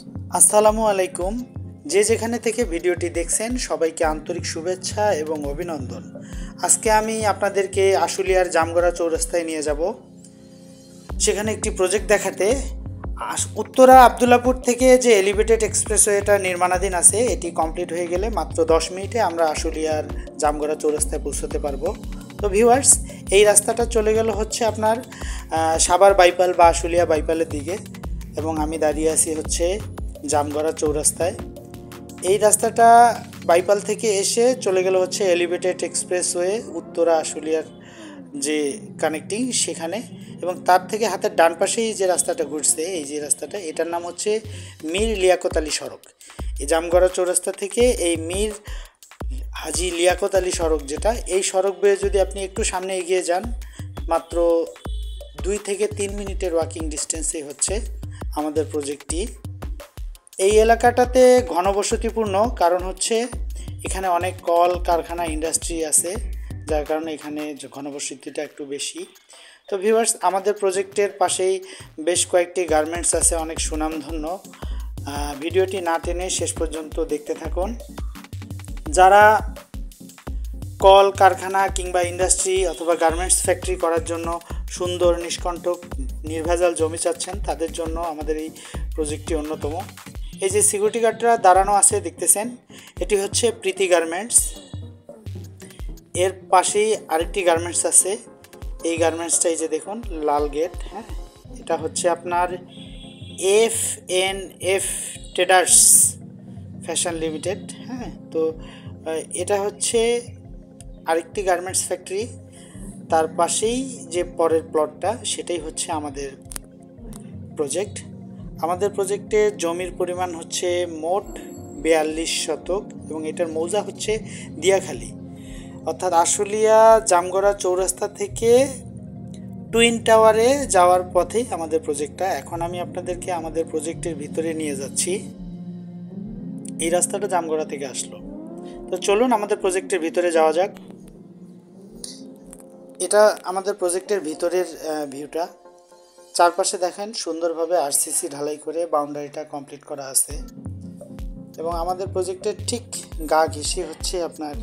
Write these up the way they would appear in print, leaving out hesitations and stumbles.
আসসালামু আলাইকুম। যে যেখানে থেকে ভিডিওটি দেখছেন সবাইকে আন্তরিক শুভেচ্ছা এবং অভিনন্দন। আজকে আমি আপনাদেরকে আশুলিয়ার জামগড়া চৌরাস্তায় নিয়ে যাব, সেখানে একটি প্রজেক্ট দেখাতে। উত্তরা আবদুল্লাপুর থেকে যে এলিভেটেড এক্সপ্রেসওয়েটা নির্মাণাধীন আছে, এটি কমপ্লিট হয়ে গেলে মাত্র 10 মিনিটে আমরা আশুলিয়ার জামগড়া চৌরাস্তায় পৌঁছতে পারবো। তো ভিউয়ার্স, এই রাস্তাটা চলে গেল হচ্ছে আপনার সাভার বাইপাল বা আশুলিয়া বাইপালের দিকে, এবং আমি দাঁড়িয়ে আছি হচ্ছে জামগড়া চৌরাস্তায়। এই রাস্তাটা বাইপাল থেকে এসে চলে গেল হচ্ছে এলিভেটেড এক্সপ্রেসওয়ে উত্তরা আশুলিয়ার যে কানেক্টিং সেখানে, এবং তার থেকে হাতের ডান পাশেই যে রাস্তাটা ঘুরছে, এই যে রাস্তাটা, এটার নাম হচ্ছে মীর লিয়াকত আলী সড়ক। এই জামগড়া চৌরাস্তা থেকে এই মীর হাজি লিয়াকত আলী সড়ক, যেটা এই সড়ক বেয়ে যদি আপনি একটু সামনে এগিয়ে যান, মাত্র 2 থেকে 3 মিনিটের ওয়াকিং ডিস্টেন্সেই হচ্ছে আমাদের প্রজেক্টটি। এই এলাকাটাতে ঘনবসতিপূর্ণ, কারণ হচ্ছে এখানে অনেক কল কারখানা ইন্ডাস্ট্রি আছে, যার কারণে এখানে ঘনবসতিটা একটু বেশি। তো ভিউয়ার্স, আমাদের প্রজেক্টের পাশেই বেশ কয়েকটি গার্মেন্টস আছে, অনেক সুনামধন্য। ভিডিওটি না টেনে শেষ পর্যন্ত দেখতে থাকুন। যারা কল কারখানা কিংবা ইন্ডাস্ট্রি অথবা গার্মেন্টস ফ্যাক্টরি করার জন্য সুন্দর নিষ্কণ্টক নির্ভেজাল জমি চাচ্ছেন, তাদের জন্য আমাদের এই প্রজেক্টটি অন্যতম। এই যে সিকিউরিটি গার্ডরা দাঁড়ানো আছে দেখতেছেন, এটি হচ্ছে প্রীতি গার্মেন্টস। এর পাশেই আরেকটি গার্মেন্টস আছে, এই গার্মেন্টসটা এই যে দেখুন, লাল গেট। হ্যাঁ, এটা হচ্ছে আপনার FNF ট্রেডার্স ফ্যাশন লিমিটেড। হ্যাঁ, তো এটা হচ্ছে আরেকটি গার্মেন্টস ফ্যাক্টরি। তার পাশেই যে পরের প্লটটা, সেটাই হচ্ছে আমাদের প্রজেক্ট। আমাদের প্রজেক্টে জমির পরিমাণ হচ্ছে মোট 42 শতক, এবং এটার মৌজা হচ্ছে দিয়াখালী, অর্থাৎ আশুলিয়া জামগড়া চৌরাস্তা থেকে টুইন টাওয়ারে যাওয়ার পথেই আমাদের প্রজেক্টটা। এখন আমি আপনাদেরকে আমাদের প্রজেক্টের ভিতরে নিয়ে যাচ্ছি। এই রাস্তাটা জামগড়া থেকে আসলো। তো চলুন আমাদের প্রজেক্টের ভিতরে যাওয়া যাক। এটা আমাদের প্রজেক্টের ভিতরের ভিউটা। চারপাশে দেখেন সুন্দরভাবে RCC ঢালাই করে বাউন্ডারিটা কমপ্লিট করা আছে, এবং আমাদের প্রজেক্টের ঠিক গা ঘেঁষে হচ্ছে আপনার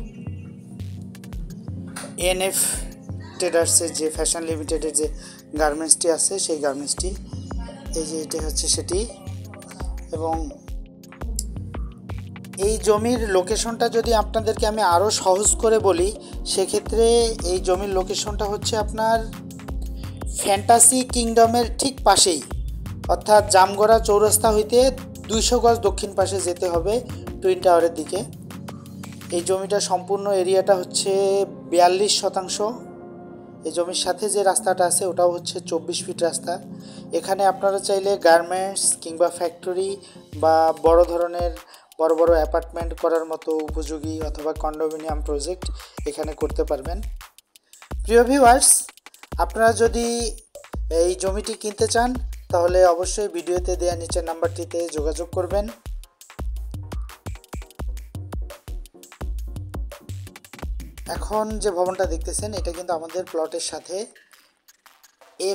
NF ট্রেডার্সের যে ফ্যাশন লিমিটেডের যে গার্মেন্টসটি আছে, সেই গার্মেন্টসটি এই যে এটি হচ্ছে সেটি। এবং এই জমির লোকেশনটা যদি আপনাদেরকে আমি আরও সহজ করে বলি, সেক্ষেত্রে এই জমির লোকেশনটা হচ্ছে আপনার ফ্যান্টাসি কিংডমের ঠিক পাশেই, অর্থাৎ জামগড়া চৌরাস্তা হইতে 200 গজ দক্ষিণ পাশে যেতে হবে টুইন টাওয়ারের দিকে। এই জমিটা সম্পূর্ণ এরিয়াটা হচ্ছে 42 শতাংশ। এই জমির সাথে যে রাস্তাটা আছে ওটাও হচ্ছে 24 ফিট রাস্তা। এখানে আপনারা চাইলে গার্মেন্টস কিংবা ফ্যাক্টরি বা বড় ধরনের বড় বড় অ্যাপার্টমেন্ট করার মতো উপযোগী অথবা কন্ডোমিনিয়াম প্রজেক্ট এখানে করতে পারবেন। প্রিয় ভিউয়ার্স, আপনারা যদি এই জমিটি কিনতে চান, তাহলে অবশ্যই ভিডিওতে দেওয়া নিচের নাম্বারটিতে যোগাযোগ করবেন। এখন যে ভবনটা দেখতেছেন, এটা কিন্তু আমাদের প্লটের সাথে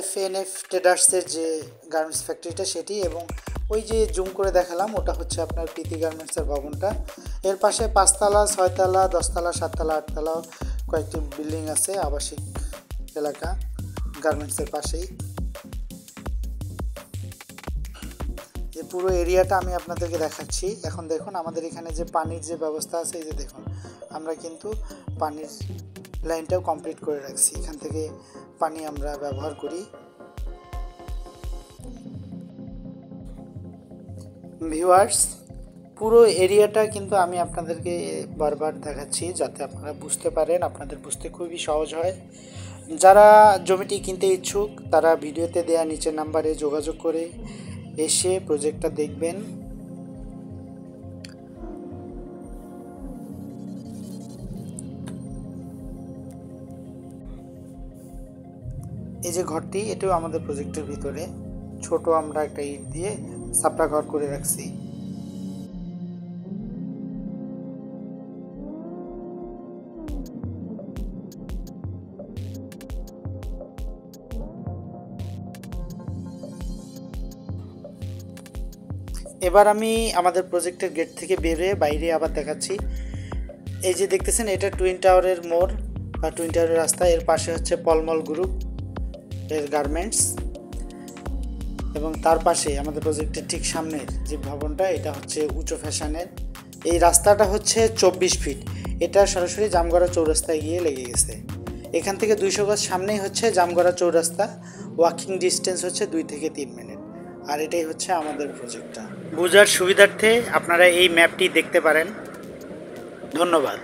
FNF ট্রেডার্সের যে গার্মেন্টস ফ্যাক্টরিটা সেটি, এবং ওই যে জুম করে দেখালাম ওটা হচ্ছে আপনার প্রীতি গার্মেন্টসের ভবনটা। এর পাশে 5 তলা 6 তলা 10 তলা 7 তলা 8 তলা কয়েকটি বিল্ডিং আছে, আবাসিক এলাকা গার্মেন্টসের পাশেই। এই পুরো এরিয়াটা আমি আপনাদেরকে দেখাচ্ছি। এখন দেখুন আমাদের এখানে যে পানির যে ব্যবস্থা আছে, এই যে দেখুন, আমরা কিন্তু পানির লাইনটাও কমপ্লিট করে রাখছি। এখান থেকে পানি আমরা ব্যবহার করি। ভিউয়ার্স, পুরো এরিয়াটা কিন্তু আমি আপনাদেরকে বারবার দেখাচ্ছি যাতে আপনারা বুঝতে পারেন, আপনাদের বুঝতে খুবই সহজ হয়। যারা জমিটি কিনতে ইচ্ছুক, তারা ভিডিওতে দেওয়া নিচের নাম্বারে যোগাযোগ করে এসে প্রজেক্টটা দেখবেন। এই যে ঘরটি, এটাও আমাদের প্রজেক্টের ভিতরে ছোট আমরা একটা ইট দিয়ে সাপড়া ঘর করে রাখছি। এবার আমি আমাদের প্রজেক্টের গেট থেকে বেরিয়ে বাইরে আবার দেখাচ্ছি। এই যে দেখতেছেন, এটা টুইন টাওয়ারের মোড় বা টুইন টাওয়ারের রাস্তা। এর পাশে হচ্ছে পলমল গ্রুপ এর গার্মেন্টস, এবং তার পাশে আমাদের প্রজেক্টের ঠিক সামনের যে ভবনটা, এটা হচ্ছে উঁচু ফ্যাশনের। এই রাস্তাটা হচ্ছে 24 ফিট। এটা সরাসরি জামগড়া চৌরাস্তায় গিয়ে লেগে গেছে। এখান থেকে 200 গজ সামনেই হচ্ছে জামগড়া চৌরাস্তা। ওয়াকিং ডিস্টেন্স হচ্ছে 2 থেকে 3 মিনিট। আর এটাই হচ্ছে আমাদের প্রজেক্টটা। বোঝার সুবিধার্থে আপনারা এই ম্যাপটি দেখতে পারেন। ধন্যবাদ।